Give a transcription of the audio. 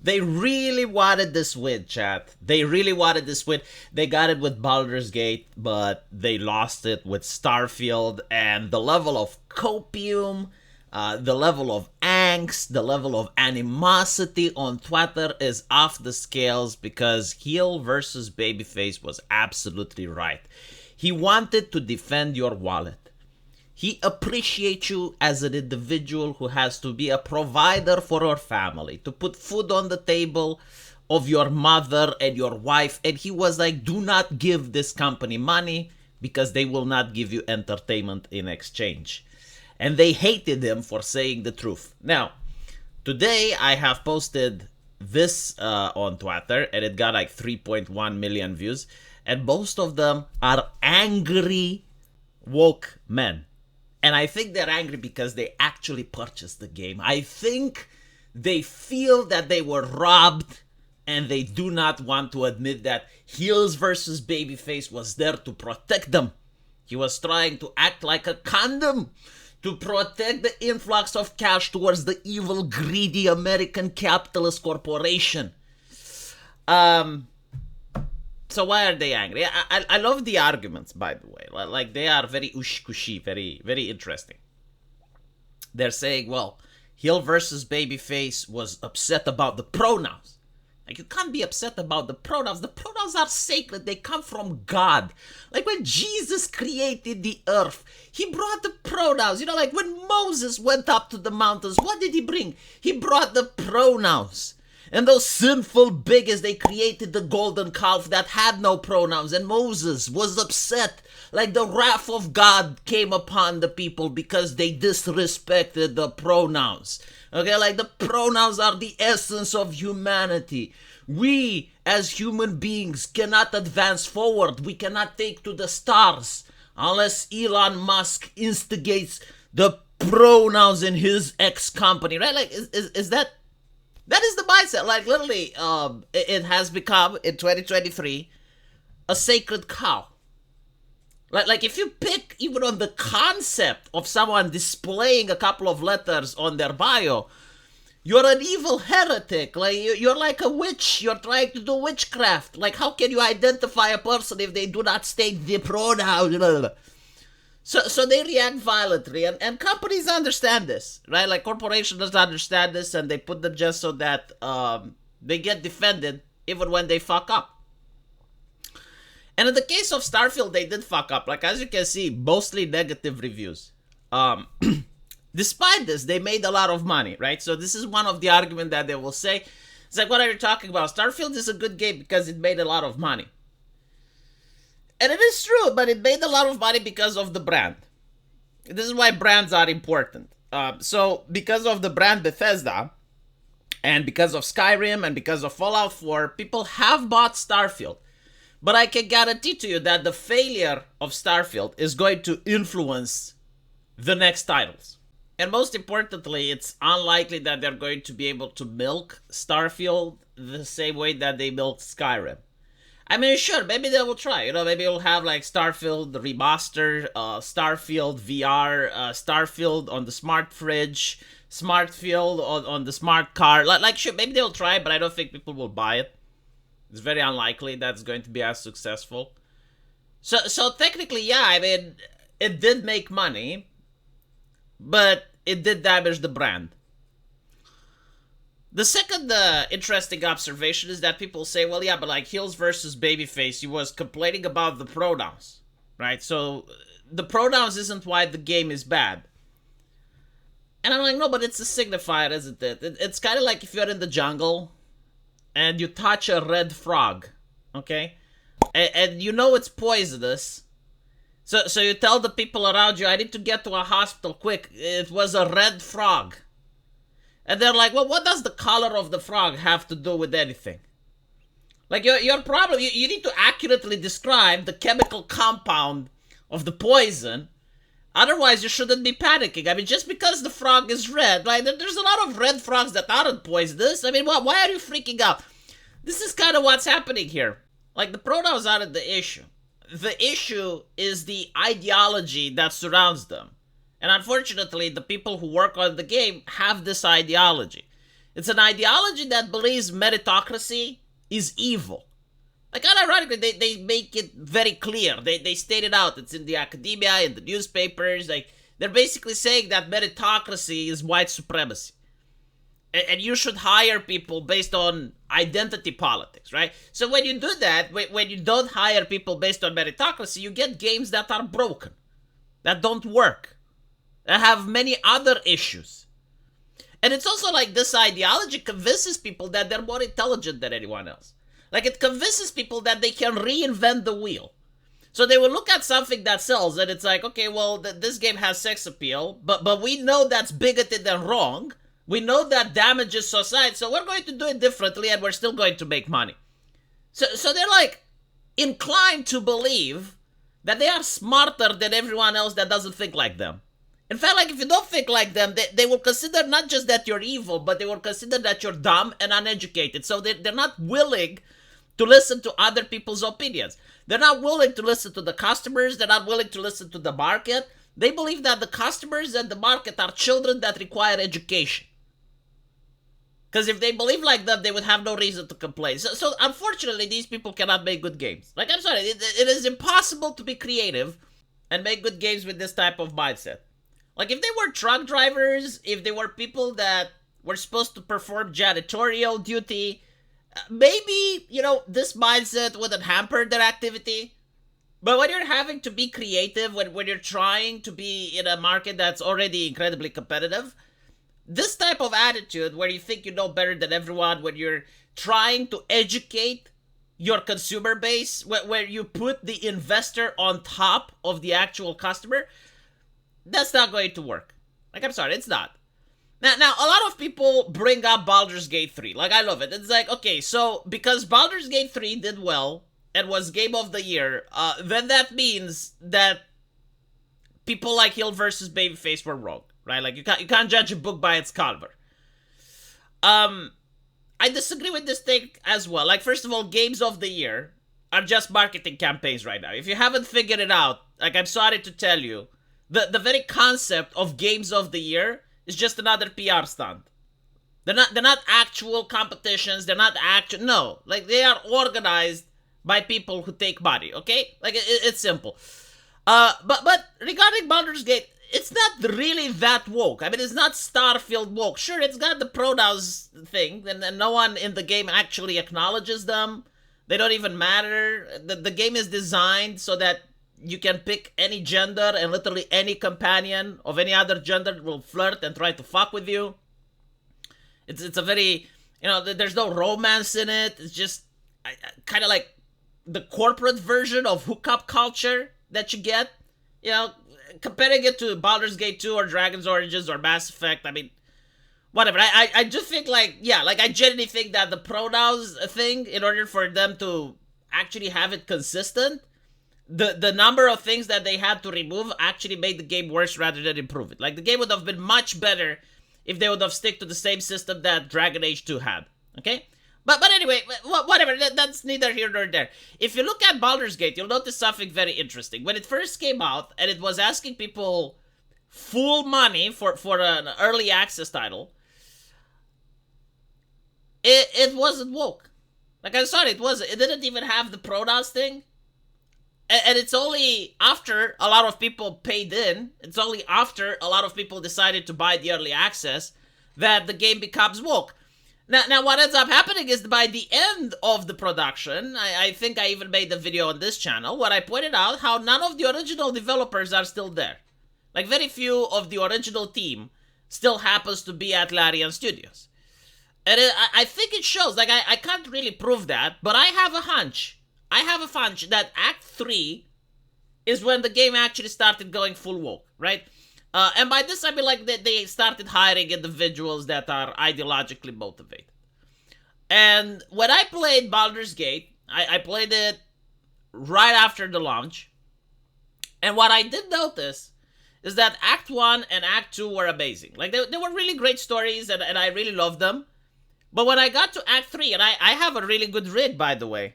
They really wanted this win, chat. They really wanted this win. They got it with Baldur's Gate, but they lost it with Starfield. And the level of copium, the level of angst, the level of animosity on Twitter is off the scales because heel versus babyface was absolutely right. He wanted to defend your wallet. He appreciates you as an individual who has to be a provider for your family, to put food on the table of your mother and your wife. And he was like, do not give this company money because they will not give you entertainment in exchange. And they hated him for saying the truth. Now, today I have posted this on Twitter and it got like 3.1 million views. And most of them are angry woke men. And I think they're angry because they actually purchased the game. I think they feel that they were robbed and they do not want to admit that heels versus babyface was there to protect them. He was trying to act like a condom to protect the influx of cash towards the evil, greedy American capitalist corporation. So why are they angry? I love the arguments, by the way. Like, they are very ushkushi, very, very interesting. They're saying, well, heel versus babyface was upset about the pronouns. Like, you can't be upset about the pronouns. The pronouns are sacred. They come from God. Like, when Jesus created the earth, he brought the pronouns. You know, like when Moses went up to the mountains, what did he bring? He brought the pronouns. And those sinful bigots, they created the golden calf that had no pronouns. And Moses was upset. Like the wrath of God came upon the people because they disrespected the pronouns. Okay, like the pronouns are the essence of humanity. We, as human beings, cannot advance forward. We cannot take to the stars unless Elon Musk instigates the pronouns in his ex-company. Right? Like, is that... That is the mindset. Like, literally, it has become, in 2023, a sacred cow. Like, if you pick even on the concept of someone displaying a couple of letters on their bio, you're an evil heretic. Like, you're like a witch. You're trying to do witchcraft. Like, how can you identify a person if they do not state the pronoun? So they react violently, and companies understand this, right? Like, corporations understand this, and they put them just so that they get defended even when they fuck up. And in the case of Starfield, they did fuck up. Like, as you can see, mostly negative reviews. Despite this, they made a lot of money, right? So this is one of the arguments that they will say. It's like, what are you talking about? Starfield is a good game because it made a lot of money. And it is true, but it made a lot of money because of the brand. This is why brands are important. So because of the brand Bethesda, and because of Skyrim, and because of Fallout 4, people have bought Starfield. But I can guarantee to you that the failure of Starfield is going to influence the next titles. And most importantly, it's unlikely that they're going to be able to milk Starfield the same way that they milked Skyrim. I mean, sure, maybe they will try. You know, maybe we'll have like Starfield Remaster, Starfield VR, Starfield on the smart fridge, Smartfield on the smart car. Like, sure, maybe they'll try, but I don't think people will buy it. It's very unlikely that's going to be as successful. So technically, yeah, I mean, it did make money, but it did damage the brand. The second interesting observation is that people say, well, yeah, but like heels versus babyface, he was complaining about the pronouns, right? So the pronouns isn't why the game is bad. And I'm like, no, but it's a signifier, isn't it? It's kind of like if you're in the jungle and you touch a red frog, okay? And you know it's poisonous. So you tell the people around you, I need to get to a hospital quick. It was a red frog. And they're like, well, what does the color of the frog have to do with anything? Like, your problem, you need to accurately describe the chemical compound of the poison. Otherwise, you shouldn't be panicking. I mean, just because the frog is red, like, there's a lot of red frogs that aren't poisonous. I mean, why are you freaking out? This is kind of what's happening here. Like, the pronouns aren't the issue. The issue is the ideology that surrounds them. And unfortunately, the people who work on the game have this ideology. It's an ideology that believes meritocracy is evil. Like, unironically, they make it very clear. They state it out. It's in the academia, in the newspapers. Like, they're basically saying that meritocracy is white supremacy. And you should hire people based on identity politics, right? So when you do that, when you don't hire people based on meritocracy, you get games that are broken, that don't work, that have many other issues. And it's also like this ideology convinces people that they're more intelligent than anyone else. Like, it convinces people that they can reinvent the wheel. So they will look at something that sells, and it's like, okay, well, this game has sex appeal, but we know that's bigoted and wrong. We know that damages society, so we're going to do it differently, and we're still going to make money. So they're like inclined to believe that they are smarter than everyone else that doesn't think like them. In fact, like, if you don't think like them, they will consider not just that you're evil, but they will consider that you're dumb and uneducated. So they're not willing to listen to other people's opinions. They're not willing to listen to the customers. They're not willing to listen to the market. They believe that the customers and the market are children that require education. Because if they believe like that, they would have no reason to complain. So unfortunately, these people cannot make good games. Like, I'm sorry, it is impossible to be creative and make good games with this type of mindset. Like, if they were truck drivers, if they were people that were supposed to perform janitorial duty, maybe, this mindset wouldn't hamper their activity. But when you're having to be creative, when you're trying to be in a market that's already incredibly competitive, this type of attitude where you think you know better than everyone, when you're trying to educate your consumer base, where you put the investor on top of the actual customer, that's not going to work. Like, I'm sorry, it's not. Now, a lot of people bring up Baldur's Gate 3. Like, I love it. It's like, okay, so because Baldur's Gate 3 did well and was Game of the Year, then that means that people like Hill versus Babyface were wrong, right? Like, you can't judge a book by its cover. I disagree with this thing as well. Like, first of all, Games of the Year are just marketing campaigns right now. If you haven't figured it out, like, I'm sorry to tell you, the very concept of Games of the Year is just another PR stunt. They're not actual competitions. They're not actual. No, like, they are organized by people who take money. Okay, like, it's simple. But regarding Baldur's Gate, it's not really that woke. I mean, it's not Starfield woke. Sure, it's got the pronouns thing, and no one in the game actually acknowledges them. They don't even matter. The game is designed so that you can pick any gender, and literally any companion of any other gender will flirt and try to fuck with you. It's a very, there's no romance in it. It's just kind of like the corporate version of hookup culture that you get. Comparing it to Baldur's Gate 2 or Dragon's Origins or Mass Effect, I mean, whatever. I just think, like, yeah, like, I genuinely think that the pronouns thing, in order for them to actually have it consistent, the number of things that they had to remove actually made the game worse rather than improve it. Like, the game would have been much better if they would have stick to the same system that Dragon Age 2 had. Okay? But anyway, whatever, that's neither here nor there. If you look at Baldur's Gate, you'll notice something very interesting. When it first came out, and it was asking people full money for an early access title, it wasn't woke. Like, I'm sorry, it wasn't. It didn't even have the pronouns thing. And it's only after a lot of people paid in, it's only after a lot of people decided to buy the early access that the game becomes woke. Now, what ends up happening is by the end of the production, I think I even made a video on this channel where I pointed out how none of the original developers are still there. Like, very few of the original team still happens to be at Larian Studios. And I think it shows. Like, I can't really prove that, but I have a hunch. I have a hunch that Act 3 is when the game actually started going full woke, right? And by this, I mean, like, they started hiring individuals that are ideologically motivated. And when I played Baldur's Gate, I played it right after the launch. And what I did notice is that Act 1 and Act 2 were amazing. Like, they were really great stories, and I really loved them. But when I got to Act 3, and I have a really good rig, by the way.